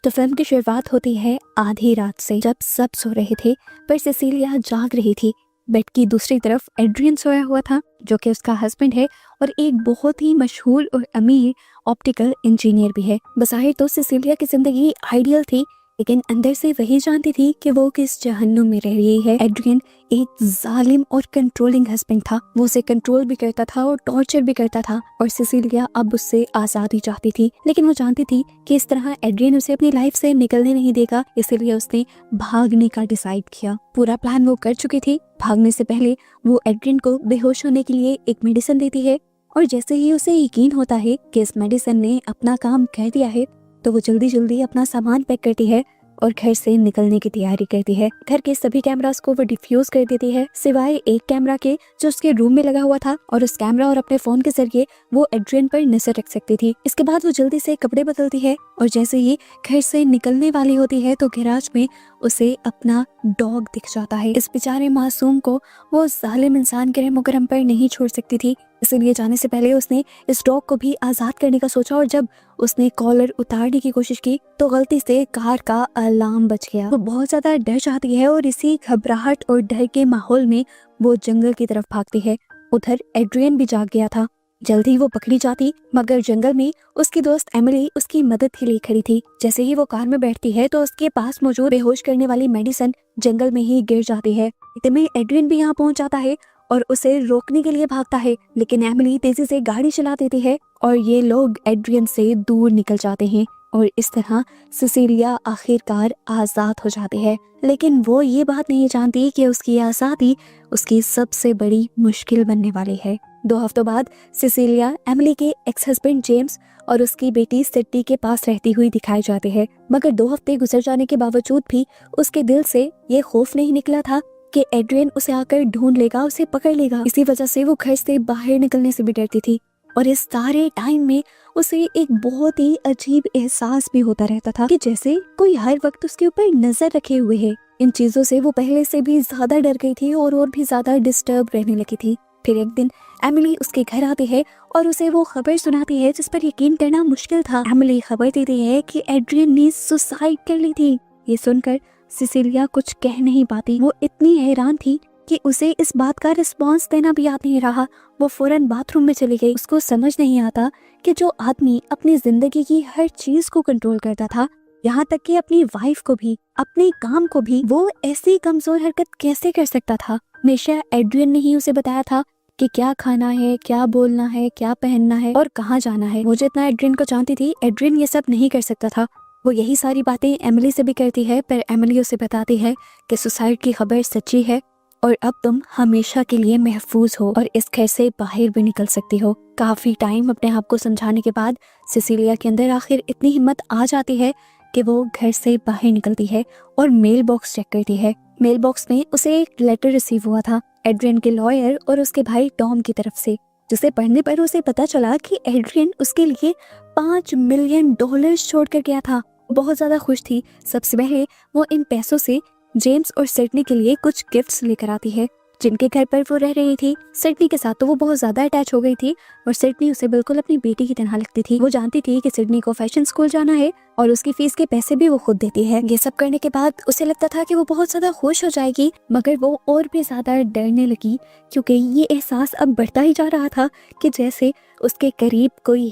तो फिल्म की शुरुआत होती है आधी रात से, जब सब सो रहे थे पर सिसिलिया जाग रही थी। बेड की दूसरी तरफ एड्रियन सोया हुआ था, जो कि उसका हस्बैंड है और एक बहुत ही मशहूर और अमीर ऑप्टिकल इंजीनियर भी है। बज़ाहिर तो सिसिलिया की जिंदगी आइडियल थी, लेकिन अंदर से वही जानती थी कि वो किस जहन्नुम में रह रही है। एड्रियन एक जालिम और कंट्रोलिंग हस्बैंड था। वो उसे कंट्रोल भी करता था और टॉर्चर भी करता था, और सिसिलिया अब उससे आजादी चाहती थी। लेकिन वो जानती थी कि इस तरह एड्रियन उसे अपनी लाइफ से निकलने नहीं देगा, इसीलिए उसने भागने का डिसाइड किया। पूरा प्लान वो कर चुकी थी। भागने से पहले वो एड्रियन को बेहोश होने के लिए एक मेडिसिन देती है, और जैसे ही उसे यकीन होता है कि इस मेडिसिन ने अपना काम कर दिया है, तो वो जल्दी जल्दी अपना सामान पैक करती है और घर से निकलने की तैयारी करती है। घर के सभी कैमरास को वो डिफ्यूज कर देती है, सिवाय एक कैमरा के जो उसके रूम में लगा हुआ था, और उस कैमरा और अपने फोन के जरिए वो एड्रियन पर नजर रख सकती थी। इसके बाद वो जल्दी से कपड़े बदलती है, और जैसे ही घर से निकलने वाली होती है तो गैराज में उसे अपना डॉग दिख जाता है। इस बेचारे मासूम को वो जालिम इंसान के मुकरम पर नहीं छोड़ सकती थी, इसलिए जाने से पहले उसने इस डॉग को भी आजाद करने का सोचा। और जब उसने कॉलर उतारने की कोशिश की तो गलती से कार का अलार्म बज गया। वो बहुत ज्यादा डर जाती है और इसी घबराहट और डर के माहौल में वो जंगल की तरफ भागती है। उधर एड्रियन भी जाग गया था। जल्दी वो पकड़ी जाती, मगर जंगल में उसकी दोस्त एमिली उसकी मदद के लिए खड़ी थी। जैसे ही वो कार में बैठती है तो उसके पास मौजूद बेहोश करने वाली मेडिसिन जंगल में ही गिर जाती है। इतने में एड्रियन भी यहाँ पहुंच जाता है और उसे रोकने के लिए भागता है, लेकिन एमिली तेजी से गाड़ी चला देती है और ये लोग एड्रियन से दूर निकल जाते हैं। और इस तरह सिसिलिया आखिरकार आजाद हो जाती है। लेकिन वो ये बात नहीं जानती कि उसकी आजादी उसकी सबसे बड़ी मुश्किल बनने वाली है। 2 हफ्तों बाद सिसिलिया एमिली के एक्स हस्बैंड जेम्स और उसकी बेटी सिड्नी के पास रहती हुई दिखाई जाती है। मगर 2 हफ्ते गुजर जाने के बावजूद भी उसके दिल से ये खौफ नहीं निकला था कि एड्रियन उसे आकर ढूंढ लेगा, उसे पकड़ लेगा। इसी वजह से वो घर से बाहर निकलने से भी डरती थी। और इस सारे टाइम में उसे एक बहुत ही अजीब एहसास भी होता रहता था कि जैसे कोई हर वक्त उसके ऊपर नजर रखे हुए है। इन चीजों से वो पहले से भी ज्यादा डर गई थी और भी ज्यादा डिस्टर्ब रहने लगी थी। फिर एक दिन एमिली उसके घर आती है और उसे वो खबर सुनाती है जिस पर यकीन करना मुश्किल था। एमिली खबर देती है कि एड्रियन ने सुसाइड कर ली थी। ये सुनकर सिसिलिया कुछ कह नहीं पाती। वो इतनी हैरान थी कि उसे इस बात का रिस्पांस देना भी याद नहीं रहा। वो फौरन बाथरूम में चली गई। उसको समझ नहीं आता कि जो आदमी अपनी जिंदगी की हर चीज को कंट्रोल करता था, यहाँ तक कि अपनी वाइफ को भी, अपने काम को भी, वो ऐसी कमजोर हरकत कैसे कर सकता था। हमेशा एड्रियन ने ही उसे बताया था कि क्या खाना है, क्या बोलना है, क्या पहनना है और कहाँ जाना है। वो जितना एड्रियन को जानती थी, एड्रियन ये सब नहीं कर सकता था। वो यही सारी बातें एमिली से भी करती है, पर एमिली उसे बताती है कि सुसाइड की खबर सच्ची है और अब तुम हमेशा के लिए महफूज हो और इस घर से बाहर भी निकल सकती हो। काफी टाइम अपने आप को समझाने के बाद सिसिलिया के अंदर आखिर इतनी हिम्मत आ जाती है कि वो घर से बाहर निकलती है और मेल बॉक्स चेक करती है। मेल बॉक्स में उसे एक लेटर रिसीव हुआ था एड्रियन के लॉयर और उसके भाई टॉम की तरफ से, जिसे पढ़ने पर उसे पता चला कि एड्रियन उसके लिए $5 मिलियन छोड़ कर गया था। बहुत ज्यादा खुश थी। सबसे पहले वो इन पैसों से जेम्स और सिडनी के लिए कुछ गिफ्ट्स लेकर आती है, जिनके घर पर वो रह रही थी। सिडनी के साथ तो वो बहुत ज्यादा अटैच हो गई थी और सिडनी उसे बिल्कुल अपनी बेटी की तरह लगती थी। वो जानती थी कि सिडनी को फैशन स्कूल जाना है और उसकी फीस के पैसे भी वो खुद देती है। ये सब करने के बाद उसे लगता था कि वो बहुत ज्यादा खुश हो जाएगी, मगर वो और भी ज्यादा डरने लगी, क्योंकि ये एहसास अब बढ़ता ही जा रहा था कि जैसे उसके करीब कोई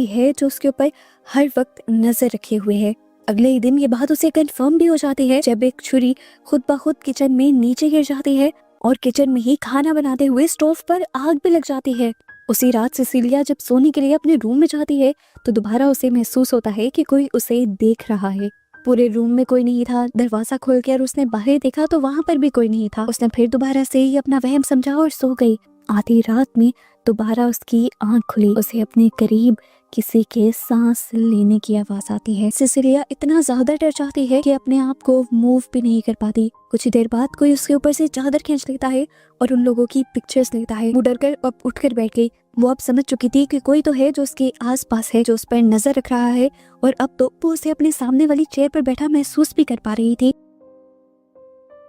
है जो उसके ऊपर हर वक्त नजर रखे हुए है। अगले ही दिन ये बात उसे कंफर्म भी हो जाती है जब एक छुरी खुद ब खुद किचन में नीचे गिर जाती है और किचन में ही खाना बनाते हुए स्टोव पर आग भी लग जाती है। उसी रात सिसिलिया जब सोने के लिए अपने रूम में जाती है तो दोबारा उसे महसूस होता है कि कोई उसे देख रहा है। पूरे रूम में कोई नहीं था। दरवाजा खोलकर उसने बाहर देखा तो वहाँ पर भी कोई नहीं था। उसने फिर दोबारा से ही अपना वहम समझा और सो गई। आधी रात में दोबारा उसकी आंख खुली। उसे अपने करीब किसी के सांस लेने की आवाज आती है। सिसिलिया इतना ज्यादा डर जाती है कि अपने आप को मूव भी नहीं कर पाती। कुछ देर बाद कोई उसके ऊपर से चादर खींच लेता है और उन लोगों की पिक्चर्स लेता है। वो डरकर अब उठकर बैठ गई। वो अब समझ चुकी थी कि कोई तो है जो उसके आसपास है, जो उस पर नजर रख रहा है, और अब तो वो उसे अपने सामने वाली चेयर पर बैठा महसूस भी कर पा रही थी।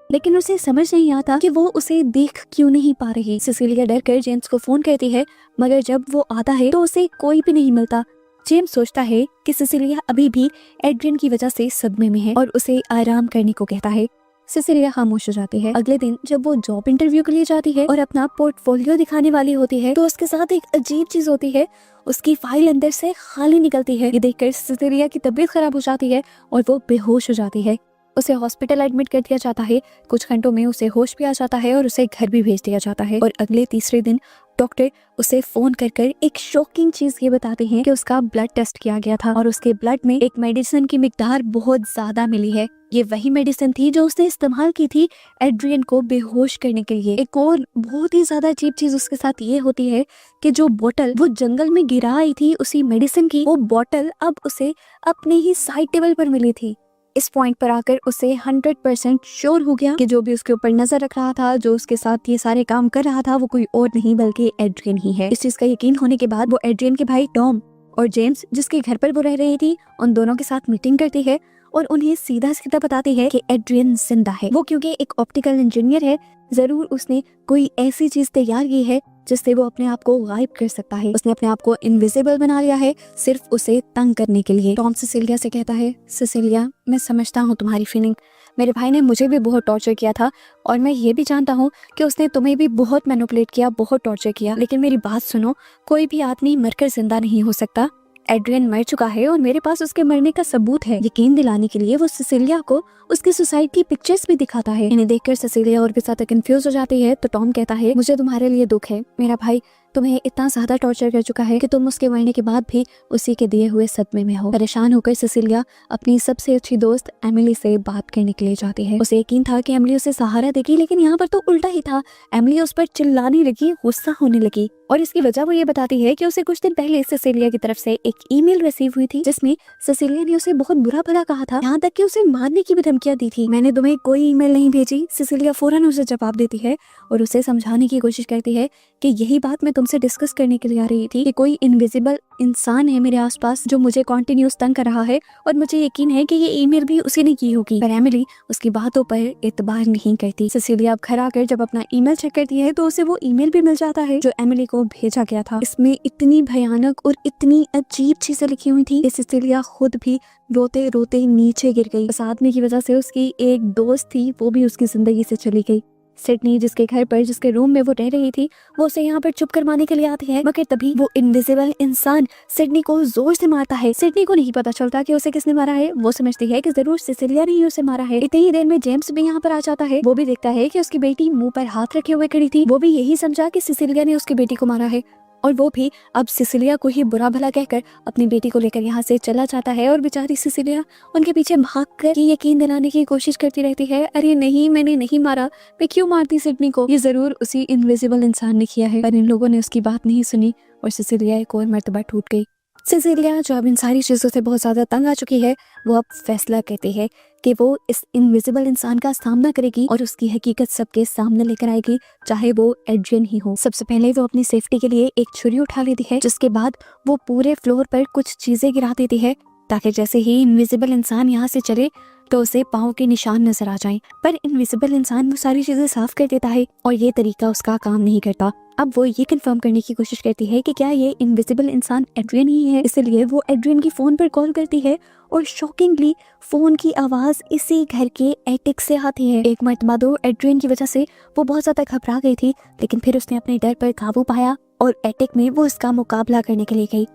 लेकिन उसे समझ नहीं आता कि वो उसे देख क्यों नहीं पा रही। सिसिलिया डर कर जेम्स को फोन करती है, मगर जब वो आता है तो उसे कोई भी नहीं मिलता। जेम्स सोचता है कि सिसिलिया अभी भी एड्रियन की वजह से सदमे में है और उसे आराम करने को कहता है। सिसिलिया खामोश हो जाती है। अगले दिन जब वो जॉब इंटरव्यू के लिए जाती है और अपना पोर्टफोलियो दिखाने वाली होती है तो उसके साथ एक अजीब चीज होती है, उसकी फाइल अंदर से खाली निकलती है। ये देखकर सिसिलिया की तबीयत खराब हो जाती है और वो बेहोश हो जाती है। उसे हॉस्पिटल एडमिट कर दिया जाता है। कुछ घंटों में उसे होश भी आ जाता है और उसे घर भी भेज दिया जाता है। और अगले तीसरे दिन डॉक्टर उसे फोन कर एक शॉकिंग चीज ये बताते हैं कि उसका ब्लड टेस्ट किया गया था और उसके ब्लड में एक मेडिसिन की मिकदार बहुत ज्यादा मिली है। ये वही मेडिसिन थी जो उसने इस्तेमाल की थी एड्रियन को बेहोश करने के लिए। एक और बहुत ही ज्यादा अजीब चीज उसके साथ ये होती है कि जो बोतल वो जंगल में गिरा आई थी उसी मेडिसिन की, वो बोतल अब उसे अपने ही साइड टेबल पर मिली थी। इस पॉइंट पर आकर उसे 100% श्योर हो गया कि जो भी उसके ऊपर नजर रख रहा था, जो उसके साथ ये सारे काम कर रहा था, वो कोई और नहीं बल्कि एड्रियन ही है। इस चीज का यकीन होने के बाद वो एड्रियन के भाई टॉम और जेम्स जिसके घर पर वो रह रही थी उन दोनों के साथ मीटिंग करती है और उन्हें सीधा सीधा बताती है कि एड्रियन जिंदा है। वो क्योंकि एक ऑप्टिकल इंजीनियर है, जरूर उसने कोई ऐसी चीज तैयार की है जिससे वो अपने आप को गायब कर सकता है। उसने अपने आप को इनविजिबल बना लिया है सिर्फ उसे तंग करने के लिए। टॉम सिसिलिया से कहता है, सिसिलिया मैं समझता हूँ तुम्हारी फीलिंग, मेरे भाई ने मुझे भी बहुत टॉर्चर किया था और मैं ये भी जानता हूँ कि उसने तुम्हें भी बहुत मैनिपुलेट किया, बहुत टॉर्चर किया, लेकिन मेरी बात सुनो, कोई भी आदमी मरकर जिंदा नहीं हो सकता। एड्रियन मर चुका है और मेरे पास उसके मरने का सबूत है। यकीन दिलाने के लिए वो सिसिलिया को उसकी सुसाइड की पिक्चर्स भी दिखाता है। इन्हें देखकर सिसिलिया और भी ज्यादा कंफ्यूज हो जाती है। तो टॉम कहता है, मुझे तुम्हारे लिए दुख है, मेरा भाई तुम्हें इतना ज्यादा टॉर्चर कर चुका है कि तुम उसके मरने के बाद भी उसी के दिए हुए सदमे में हो। परेशान होकर सिसिलिया अपनी सबसे अच्छी दोस्त एमिली से बात करने के लिए जाती है। उसे यकीन था कि एमिली उसे सहारा देगी, लेकिन यहाँ पर तो उल्टा ही था। एमिली उस पर चिल्लाने लगी, गुस्सा होने लगी और इसकी वजह वो ये बताती है कि उसे कुछ दिन पहले सिसिलिया की तरफ से एक ईमेल रिसीव हुई थी जिसमें सिसिलिया ने उसे बहुत बुरा भला कहा था, यहाँ तक कि उसे मारने की भी धमकियां दी थी। मैंने तुम्हें कोई ईमेल नहीं भेजी, सिसिलिया फौरन उसे जवाब देती है और उसे समझाने की कोशिश करती है कि यही बात मैं तुमसे डिस्कस करने के लिए आ रही थी कि कोई इनविजिबल इंसान है मेरे आसपास जो मुझे कॉन्टिन्यूस तंग कर रहा है और मुझे यकीन है कि ये ईमेल भी उसी ने की होगी। पर एमिली उसकी बातों पर एतबार नहीं करती। सिसिलिया अब घर आकर जब अपना ईमेल चेक करती है तो उसे वो ईमेल भी मिल जाता है जो एमिली को भेजा गया था। इसमें इतनी भयानक और इतनी अजीब चीजें लिखी हुई थी कि सिसिलिया खुद भी रोते रोते नीचे गिर गई। इस आदमी की वजह से उसकी एक दोस्त थी, वो भी उसकी जिंदगी से चली गई। सिडनी जिसके घर पर, जिसके रूम में वो रह रही थी, वो उसे यहाँ पर चुप करवाने के लिए आती है, मगर तभी वो इनविजिबल इंसान सिडनी को जोर से मारता है। सिडनी को नहीं पता चलता कि उसे किसने मारा है। वो समझती है कि जरूर सिसिलिया ने ही उसे मारा है। इतनी ही देर में जेम्स भी यहाँ पर आ जाता है। वो भी देखता है कि उसकी बेटी मुंह पर हाथ रखे हुए खड़ी थी। वो भी यही समझा कि सिसिलिया ने उसकी बेटी को मारा है और वो भी अब सिसिलिया को ही बुरा भला कहकर अपनी बेटी को लेकर यहाँ से चला जाता है। और बेचारी सिसिलिया उनके पीछे भागकर ये यकीन दिलाने की कोशिश करती रहती है, अरे नहीं, मैंने नहीं मारा, मैं क्यों मारती सिडनी को, ये जरूर उसी इनविजिबल इंसान ने किया है। पर इन लोगों ने उसकी बात नहीं सुनी और सिसिलिया एक और मर्तबा टूट गई। सिसिलिया जो अब इन सारी चीजों से बहुत ज्यादा तंग आ चुकी है, वो अब फैसला करती है कि वो इस इनविजिबल इंसान का सामना करेगी और उसकी हकीकत सबके सामने लेकर आएगी, चाहे वो एड्रियन ही हो। सबसे पहले वो अपनी सेफ्टी के लिए एक छुरी उठा लेती है, जिसके बाद वो पूरे फ्लोर पर कुछ चीजें गिरा देती है ताकि जैसे ही इनविजिबल इंसान यहाँ से चले तो उसे पाँव के निशान नजर आ जाएं। पर इनविजिबल इंसान वो सारी चीजें साफ कर देता है और ये तरीका उसका काम नहीं करता। अब वो ये कंफर्म करने की कोशिश करती है कि क्या ये इनविजिबल इंसान एड्रियन ही है, इसलिए वो एड्रियन की फोन पर कॉल करती है और शॉकिंगली फोन की आवाज इसी घर के एटिक से आती है। एक मर्तबा तो एड्रियन की वजह से वो बहुत ज्यादा घबरा गई थी, लेकिन फिर उसने अपने डर पर काबू पाया और एटिक में वो इसका मुकाबला करने के लिए गई।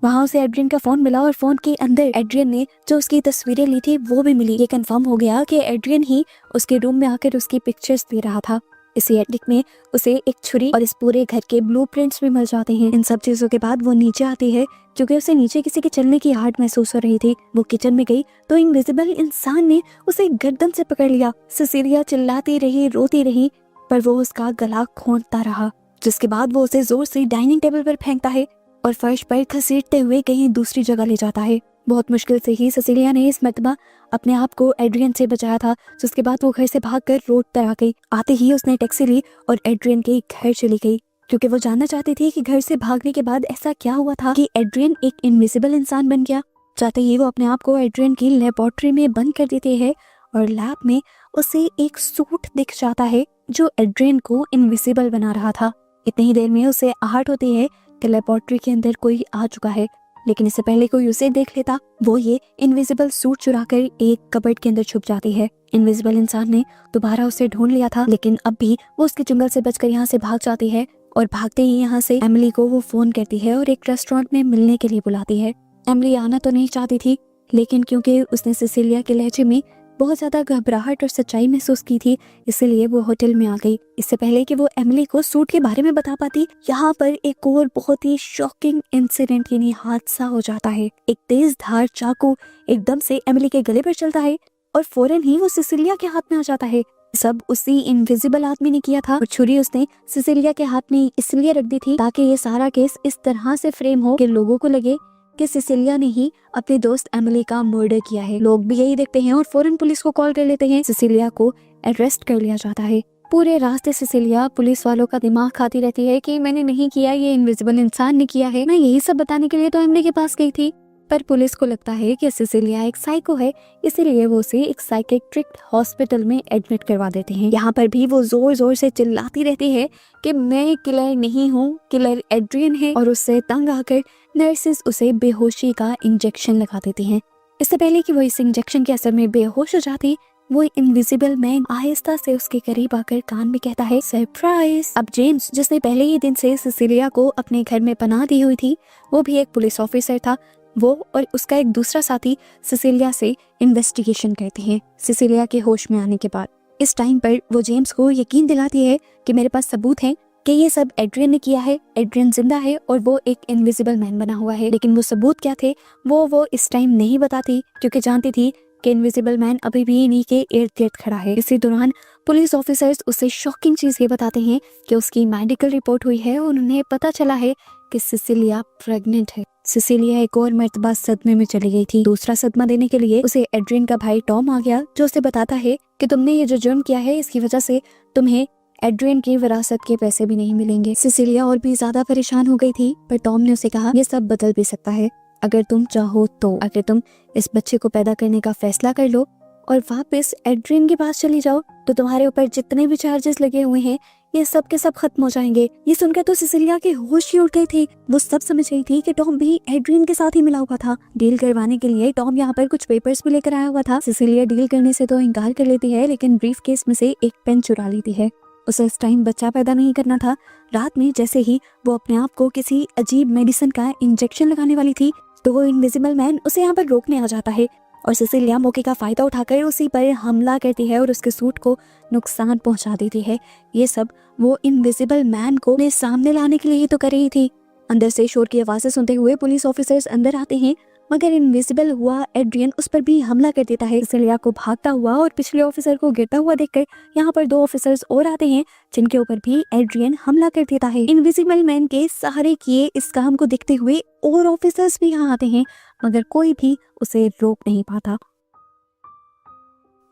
वहाँ उसे एड्रियन का फोन मिला और फोन के अंदर एड्रियन ने जो उसकी तस्वीरें ली थी वो भी मिली। ये कंफर्म हो गया कि एड्रियन ही उसके रूम में आकर उसकी पिक्चर्स दे रहा था। इसी एटिक में उसे एक छुरी और इस पूरे घर के ब्लूप्रिंट्स भी मिल जाते हैं। इन सब चीजों के बाद वो नीचे आती है, क्योंकि उसे नीचे किसी के चलने की आहट महसूस हो रही थी। वो किचन में गई तो इनविजिबल इंसान ने उसे गर्दन से पकड़ लिया। सिसिलिया चिल्लाती रही, रोती रही, पर वो उसका गला खोंटता रहा, जिसके बाद वो उसे जोर से डाइनिंग टेबल पर फेंकता है और फर्श पर घसीटते हुए कहीं दूसरी जगह ले जाता है। बहुत मुश्किल से ही सिसिलिया ने इस मर्तबा अपने आप को एड्रियन से बचाया था, जिसके बाद वो घर से भागकर रोड पर आ गई। आते ही उसने टैक्सी ली और एड्रियन के घर चली गई, क्योंकि वो जानना चाहती थी कि घर से भागने के बाद ऐसा क्या हुआ था कि एड्रियन एक इनविजिबल इंसान बन गया। चाहते ही वो अपने आप को एड्रियन की लेबोरेटरी में बंद कर देती है और लैब में उसे एक सूट दिख जाता है जो एड्रियन को इनविजिबल बना रहा था। इतनी ही देर में उसे आहट होती है कि लेबोरेटरी के अंदर कोई आ चुका है, लेकिन इससे पहले कोई उसे देख लेता वो ये इनविजिबल सूट चुराकर एक कबर्ड के अंदर छुप जाती है। इनविजिबल इंसान ने दोबारा उसे ढूंढ लिया था, लेकिन अब भी वो उसके जंगल से बचकर यहाँ से भाग जाती है और भागते ही यहाँ से एमिली को वो फोन करती है और एक रेस्टोरेंट में मिलने के लिए बुलाती है। एमिली आना तो नहीं चाहती थी, लेकिन क्योंकि उसने सिसिलिया के लहजे में बहुत ज्यादा घबराहट और सच्चाई महसूस की थी, इसलिए वो होटल में आ गई। इससे पहले कि वो एमिली को सूट के बारे में बता पाती, यहाँ पर एक और बहुत ही शॉकिंग इंसिडेंट यानी हादसा हो जाता है। एक तेज धार चाकू एकदम से एमिली के गले पर चलता है और फौरन ही वो सिसिलिया के हाथ में आ जाता है। सब उसी इनविजिबल आदमी ने किया था और छुरी उसने सिसिलिया के हाथ में इसलिए रख दी थी ताकि ये सारा केस इस तरह से फ्रेम हो कि लोगों को लगे कि सिसिलिया ने ही अपने दोस्त एमिली का मर्डर किया है। लोग भी यही देखते हैं और फौरन पुलिस को कॉल कर लेते हैं। सिसिलिया को अरेस्ट कर लिया जाता है। पूरे रास्ते सिसिलिया पुलिस वालों का दिमाग खाती रहती है कि मैंने नहीं किया, ये इनविजिबल इंसान ने किया है। मैं यही सब बताने के लिए तो एमिली के पास गई थी। पर पुलिस को लगता है कि सिसिलिया एक साइको है, इसीलिए वो उसे एक साइकेट्रिक हॉस्पिटल में एडमिट करवा देते हैं। यहाँ पर भी वो जोर जोर से चिल्लाती रहती है कि मैं किलर नहीं हूँ, किलर एड्रियन है, और उससे तंग आकर नर्सेस उसे बेहोशी का इंजेक्शन लगा देती हैं। इससे पहले कि वो इस इंजेक्शन के असर में बेहोश हो जाती, वो इनविजिबल मैन आहिस्ता से उसके करीब आकर कान में कहता है सरप्राइज। अब जेम्स, जिसने पहले ही दिन से सिसिलिया को अपने घर में पनाह दी हुई थी, वो भी एक पुलिस ऑफिसर था। वो और उसका एक दूसरा साथी सिसिलिया से इन्वेस्टिगेशन करते हैं सिसिलिया के होश में आने के बाद। इस टाइम पर वो जेम्स को यकीन दिलाती है कि मेरे पास सबूत है कि ये सब एड्रियन ने किया है, एड्रियन जिंदा है और वो एक इनविजिबल मैन बना हुआ है। लेकिन वो सबूत क्या थे वो इस टाइम नहीं बताती, क्योंकि जानती थी कि इनविजिबल मैन अभी भी इन्हीं के इर्द गिर्द खड़ा है। इसी दौरान पुलिस ऑफिसर्स उसे शॉकिंग चीज ये बताते हैं कि उसकी मेडिकल रिपोर्ट हुई है और उन्हें पता चला है कि सिसिलिया प्रेग्नेंट है। सिसिलिया एक और मर्तबा सदमे में चली गई थी। दूसरा सदमा देने के लिए उसे एड्रियन का भाई टॉम आ गया, जो उसे बताता है कि तुमने ये जो जुर्म किया है इसकी वजह से तुम्हें एड्रियन की विरासत के पैसे भी नहीं मिलेंगे। सिसिलिया और भी ज्यादा परेशान हो गई थी, पर टॉम ने उसे कहा ये सब बदल भी सकता है अगर तुम चाहो तो। अगर तुम इस बच्चे को पैदा करने का फैसला कर लो और वापस एड्रियन के पास चली जाओ तो तुम्हारे ऊपर जितने भी चार्जेस लगे हुए हैं ये सब के सब खत्म हो जाएंगे। ये सुनकर तो सिसिलिया के होश ही उड़ गई थी। वो सब समझ गई थी कि टॉम भी एड्रियन के साथ ही मिला हुआ था। डील करवाने के लिए टॉम यहाँ पर कुछ पेपर्स भी लेकर आया हुआ था। सिसिलिया डील करने से तो इनकार कर लेती है, लेकिन ब्रीफ केस में से एक पेन चुरा लेती है। उसे इस टाइम बच्चा पैदा नहीं करना था। रात में जैसे ही वो अपने आप को किसी अजीब मेडिसिन का इंजेक्शन लगाने वाली थी, तो वो इनविजिबल मैन उसे यहाँ पर रोकने आ जाता है और सिसिलिया मौके का फायदा उठाकर उसी पर हमला करती है और उसके सूट को नुकसान पहुंचा देती है। ये सब वो इनविजिबल मैन को अपने सामने लाने के लिए ही तो कर रही थी। अंदर से शोर की आवाजें सुनते हुए पुलिस ऑफिसर्स अंदर आते हैं, मगर इनविजिबल हुआ एड्रियन उस पर भी हमला कर देता है। सिसिलिया को भागता हुआ और पिछले ऑफिसर को गिरता हुआ देखकर यहाँ पर दो ऑफिसर्स और आते हैं, जिनके ऊपर भी एड्रियन हमला कर देता है। इनविजिबल मैन के सहारे किए इस काम को देखते हुए और ऑफिसर्स भी यहाँ आते हैं, मगर कोई भी उसे रोक नहीं पाता।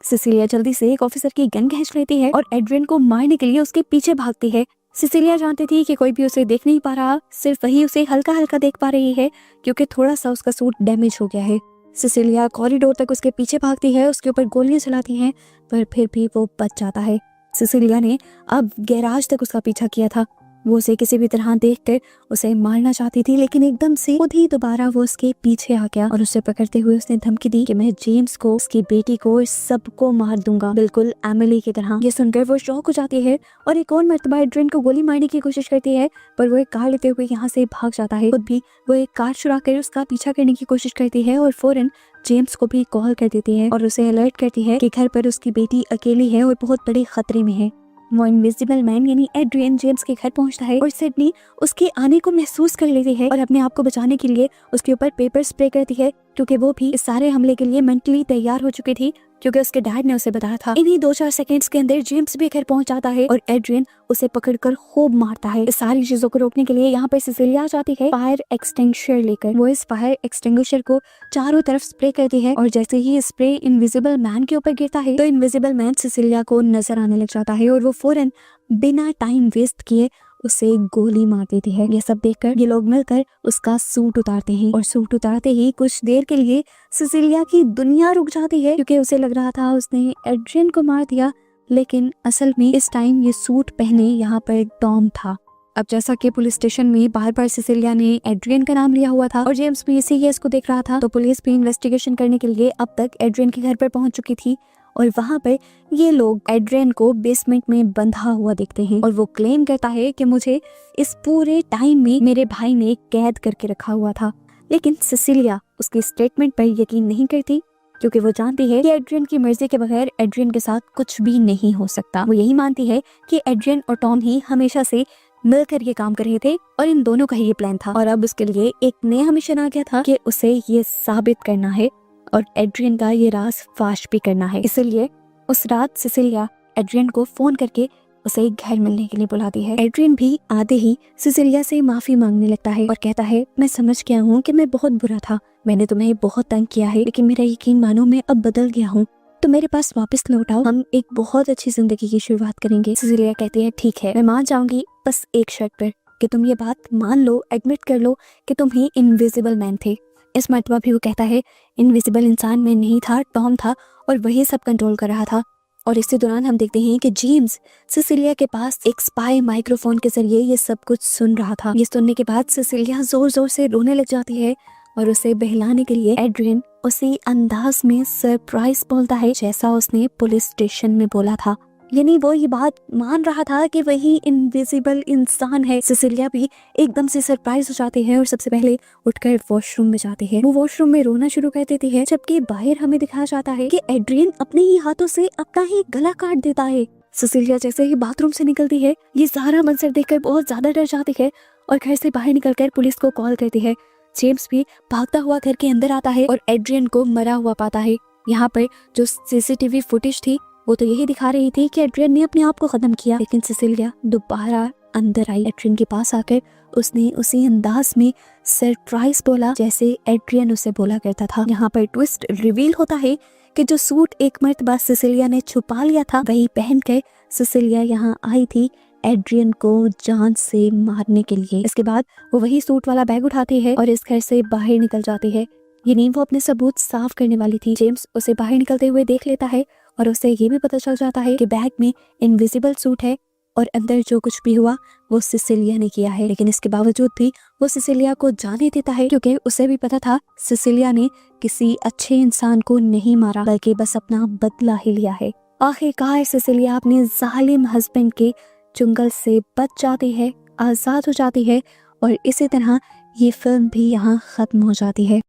सिसिलिया जल्दी से एक ऑफिसर की गन खींच लेती है और एड्रियन को मारने के लिए उसके पीछे भागती है। सिसिलिया जानती थी कि कोई भी उसे देख नहीं पा रहा, सिर्फ वही उसे हल्का हल्का देख पा रही है, क्योंकि थोड़ा सा उसका सूट डैमेज हो गया है। सिसिलिया कॉरिडोर तक उसके पीछे भागती है, उसके ऊपर गोलियां चलाती हैं, पर फिर भी वो बच जाता है। सिसिलिया ने अब गैराज तक उसका पीछा किया था। वो उसे किसी भी तरह देखकर उसे मारना चाहती थी, लेकिन एकदम से खुद ही दोबारा वो उसके पीछे आ गया और उसे पकड़ते हुए उसने धमकी दी कि मैं जेम्स को, उसकी बेटी को, सबको मार दूंगा, बिल्कुल एमिली की तरह। ये सुनकर वो शॉक हो जाती है और एक और मर्तबा एड्रियन को गोली मारने की कोशिश करती है, पर वो एक कार लेते हुए यहाँ से भाग जाता है। खुद भी वो एक कार चुरा कर उसका पीछा करने की कोशिश करती है और फौरन जेम्स को भी कॉल कर देती है और उसे अलर्ट करती है कि घर पर उसकी बेटी अकेली है और बहुत बड़े खतरे में है। वो इनविजिबल मैन यानी एड्रियन जेम्स के घर पहुंचता है और सिडनी उसके आने को महसूस कर लेती है और अपने आप को बचाने के लिए उसके ऊपर पेपर स्प्रे करती है, क्योंकि वो भी इस सारे हमले के लिए मेंटली तैयार हो चुकी थी, क्योंकि उसके डैड ने उसे बताया था। इन्हीं 2-4 सेकंड्स के अंदर जेम्स भी घर पहुंच जाता है और एड्रियन उसे पकड़कर खूब मारता है। इस सारी चीजों को रोकने के लिए यहाँ पर सिसिलिया आ जाती है फायर एक्सटिंग्विशर लेकर। वो इस फायर एक्सटिंग्विशर को चारों तरफ स्प्रे करती है और जैसे ही स्प्रे इनविजिबल मैन के ऊपर गिरता है तो इनविजिबल मैन सिसिलिया को नजर आने लग जाता है और वो फौरन बिना टाइम वेस्ट किए उसे गोली मार देती है। ये सब देखकर ये लोग मिलकर उसका सूट उतारते हैं और सूट उतारते ही कुछ देर के लिए सिसिलिया की दुनिया रुक जाती है, क्योंकि उसे लग रहा था उसने एड्रियन को मार दिया, लेकिन असल में इस टाइम ये सूट पहने यहाँ पर टॉम था। अब जैसा कि पुलिस स्टेशन में बार बार सिसिलिया ने एड्रियन का नाम लिया हुआ था और जेम्स भी इसी केस को देख रहा था, तो पुलिस भी इन्वेस्टिगेशन करने के लिए अब तक एड्रियन के घर पर पहुंच चुकी थी और वहां पर ये लोग एड्रियन को बेसमेंट में बंधा हुआ देखते हैं और वो क्लेम करता है कि मुझे इस पूरे टाइम में मेरे भाई ने कैद करके रखा हुआ था। लेकिन सिसिलिया उसके स्टेटमेंट पर यकीन नहीं करती क्योंकि वो जानती है कि एड्रियन की मर्जी के बगैर एड्रियन के साथ कुछ भी नहीं हो सकता। वो यही मानती है कि एड्रियन और टॉम ही हमेशा से मिलकर ये काम कर रहे थे और इन दोनों का ही ये प्लान था और अब उसके लिए एक नया मिशन आ गया था कि उसे ये साबित करना है और एड्रियन का ये राज फाश भी करना है। इसलिए उस रात सिसिलिया एड्रियन को फोन करके उसे घर मिलने के लिए बुलाती है। एड्रियन भी आते ही सिसिलिया से माफी मांगने लगता है और कहता है, मैं समझ गया हूँ कि मैं बहुत बुरा था, मैंने तुम्हें बहुत तंग किया है, लेकिन मेरा यकीन मानो मैं अब बदल गया हूँ, तो मेरे पास वापस लौट आओ, हम एक बहुत अच्छी जिंदगी की शुरुआत करेंगे। सिसिलिया कहती है, ठीक है मैं मान जाऊंगी, बस एक शर्त पर कि तुम ये बात मान लो, एडमिट कर लो कि तुम ही इनविजिबल मैन थे। इस मर्तबा भी वो कहता है, इनविजिबल इंसान मैं नहीं था, टॉम था और वही सब कंट्रोल कर रहा था। और इसी दौरान हम देखते हैं कि जेम्स सिसिलिया के पास एक स्पाई माइक्रोफोन के जरिए ये सब कुछ सुन रहा था। ये सुनने के बाद सिसिलिया जोर जोर से रोने लग जाती है और उसे बहलाने के लिए एड्रियन उसी अंदाज में सरप्राइज बोलता है जैसा उसने पुलिस स्टेशन में बोला था। यानी वो ये बात मान रहा था कि वही इनविजिबल इंसान है। सिसिलिया भी एकदम से सरप्राइज हो जाती है और सबसे पहले उठकर वॉशरूम में जाती है। वो वॉशरूम में रोना शुरू कर देती है, जबकि बाहर हमें दिखाया जाता है कि एड्रियन अपने ही हाथों से अपना ही गला काट देता है। सिसिलिया जैसे ही बाथरूम से निकलती है, ये सारा मंजर देखकर बहुत ज्यादा डर जाती है और घर से बाहर निकलकर पुलिस को कॉल करती है। जेम्स भी भागता हुआ घर के अंदर आता है और एड्रियन को मरा हुआ पाता है। यहाँ पर जो सीसीटीवी फुटेज थी वो तो यही दिखा रही थी कि एड्रियन ने अपने आप को खत्म किया, लेकिन सिसिलिया दोबारा अंदर आई। एड्रियन के पास आकर उसने उसी अंदाज में सरप्राइज बोला जैसे एड्रियन उसे बोला करता था। यहाँ पर ट्विस्ट रिवील होता है कि जो सूट एक मर्तबा सिसिलिया ने छुपा लिया था वही पहनकर सिसिलिया यहाँ आई थी एड्रियन को जान से मारने के लिए। इसके बाद वो वही सूट वाला बैग उठाती है और इस घर से बाहर निकल जाती है। यानी वो अपने सबूत साफ करने वाली थी। जेम्स उसे बाहर निकलते हुए देख लेता है और उसे ये भी पता चल जाता है कि बैग में इनविजिबल सूट है और अंदर जो कुछ भी हुआ वो सिसिलिया ने किया है। लेकिन इसके बावजूद भी वो सिसिलिया को जाने देता है क्योंकि उसे भी पता था सिसिलिया ने किसी अच्छे इंसान को नहीं मारा बल्कि बस अपना बदला ही लिया है। आखिरकार सिसिलिया अपने जालिम हस्बैंड के चुंगल से बच जाती है, आजाद हो जाती है और इसी तरह ये फिल्म भी यहाँ खत्म हो जाती है।